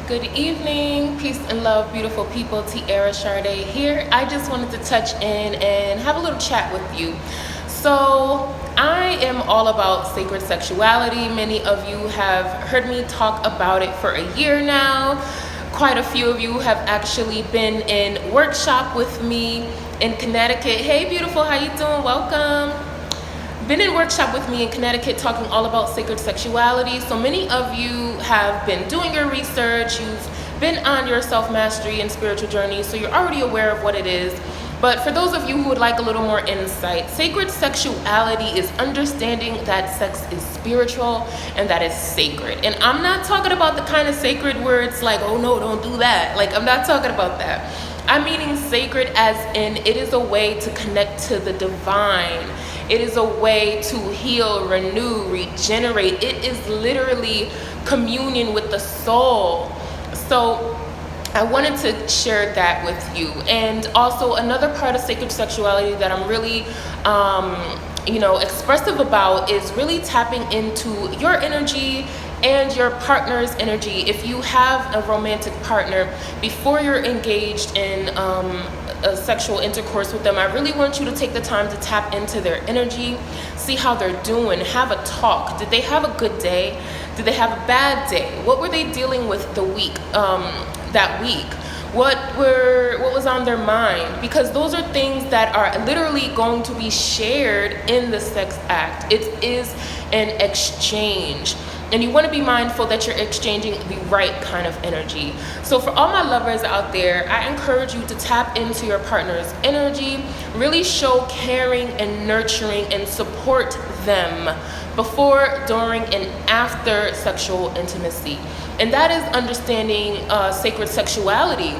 Good evening, peace and love, beautiful people. Tiara Sade here. I just wanted to touch in and have a little chat with you. So I am all about sacred sexuality. Many of you have heard me talk about it for a year now. Quite a few of you have actually been in workshop with me in Connecticut. Hey, beautiful, how you doing? Welcome. Been in workshop with me in Connecticut talking all about sacred sexuality. So many of you have been doing your research, you've been on your self-mastery and spiritual journey, so you're already aware of what it is. But for those of you who would like a little more insight, sacred sexuality is understanding that sex is spiritual and that it's sacred. And I'm not talking about the kind of sacred words like, oh no, don't do that. Like, I'm not talking about that. I'm meaning sacred as in it is a way to connect to the divine. It is a way to heal, renew, regenerate. It is literally communion with the soul. So I wanted to share that with you. And also another part of sacred sexuality that I'm really expressive about is really tapping into your energy and your partner's energy. If you have a romantic partner, before you're engaged in a sexual intercourse with them, I really want you to take the time to tap into their energy, see how they're doing, have a talk. Did they have a good day? Did they have a bad day? What were they dealing with that week? What was on their mind? Because those are things that are literally going to be shared in the sex act. It is an exchange. And you want to be mindful that you're exchanging the right kind of energy. So for all my lovers out there, I encourage you to tap into your partner's energy, really show caring and nurturing and support them before, during, and after sexual intimacy. And that is understanding sacred sexuality,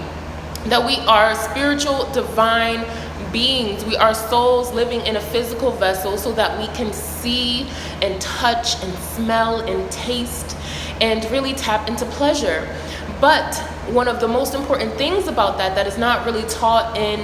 that we are spiritual, divine beings. We are souls living in a physical vessel so that we can see and touch and smell and taste and really tap into pleasure. But one of the most important things about that is not really taught in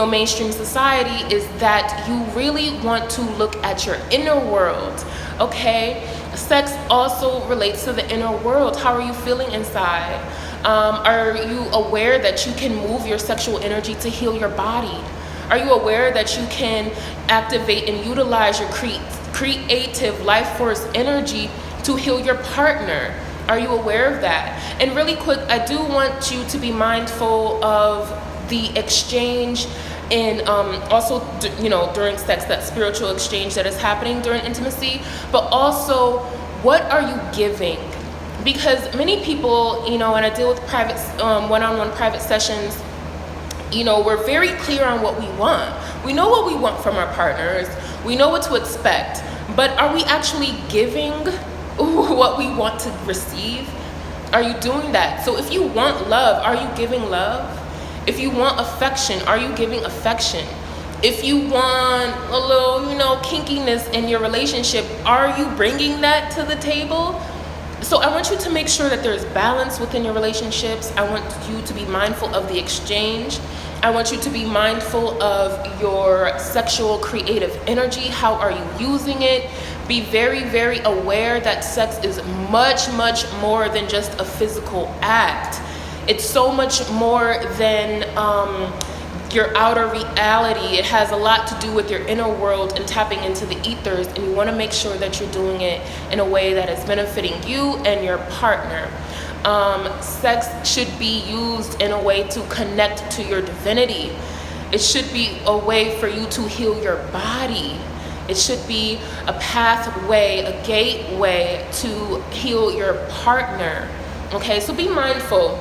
mainstream society is that you really want to look at your inner world. Okay, sex also relates to the inner world. How are you feeling inside? Are you aware that you can move your sexual energy to heal your body? Are you aware that you can activate and utilize your creative life force energy to heal your partner? Are you aware of that? And really quick, I do want you to be mindful of the exchange and also during sex, that spiritual exchange that is happening during intimacy, but also what are you giving? Because many people, when I deal with private one-on-one private sessions, we're very clear on what we want. We know what we want from our partners. We know what to expect. But are we actually giving what we want to receive? Are you doing that? So if you want love, are you giving love? If you want affection, are you giving affection? If you want a little, kinkiness in your relationship, are you bringing that to the table? So I want you to make sure that there's balance within your relationships. I want you to be mindful of the exchange. I want you to be mindful of your sexual creative energy. How are you using it? Be very, very aware that sex is much, much more than just a physical act. It's so much more than your outer reality. It has a lot to do with your inner world and tapping into the ethers, and you want to make sure that you're doing it in a way that is benefiting you and your partner. Sex should be used in a way to connect to your divinity. It should be a way for you to heal your body. It should be a pathway, a gateway to heal your partner. Okay, so be mindful.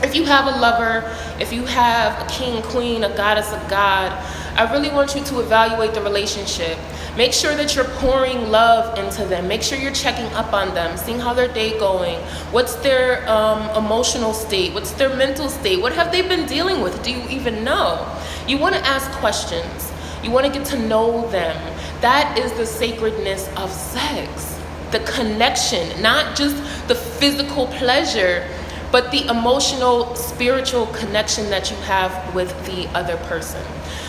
If you have a lover, if you have a king, queen, a goddess, a god, I really want you to evaluate the relationship. Make sure that you're pouring love into them. Make sure you're checking up on them, seeing how their day going. What's their emotional state? What's their mental state? What have they been dealing with? Do you even know? You want to ask questions. You want to get to know them. That is the sacredness of sex. The connection, not just the physical pleasure, but the emotional, spiritual connection that you have with the other person.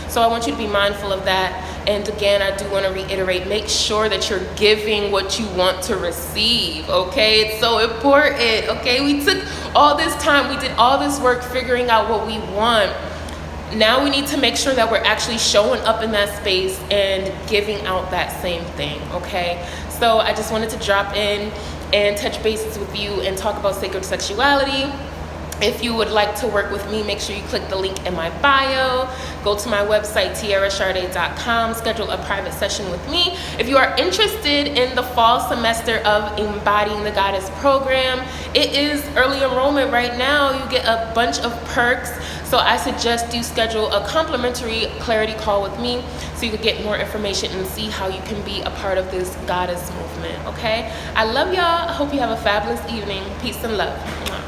So So I want you to be mindful of that. And again, I do want to reiterate, make sure that you're giving what you want to receive, okay? It's so important, okay? We took all this time, we did all this work figuring out what we want. Now we need to make sure that we're actually showing up in that space and giving out that same thing, okay? So I just wanted to drop in and touch bases with you and talk about sacred sexuality. If you would like to work with me, make sure you click the link in my bio. Go to my website, tiaracharday.com, schedule a private session with me. If you are interested in the fall semester of Embodying the Goddess program, it is early enrollment right now. You get a bunch of perks. So I suggest you schedule a complimentary clarity call with me so you can get more information and see how you can be a part of this goddess movement, okay? I love y'all. I hope you have a fabulous evening. Peace and love.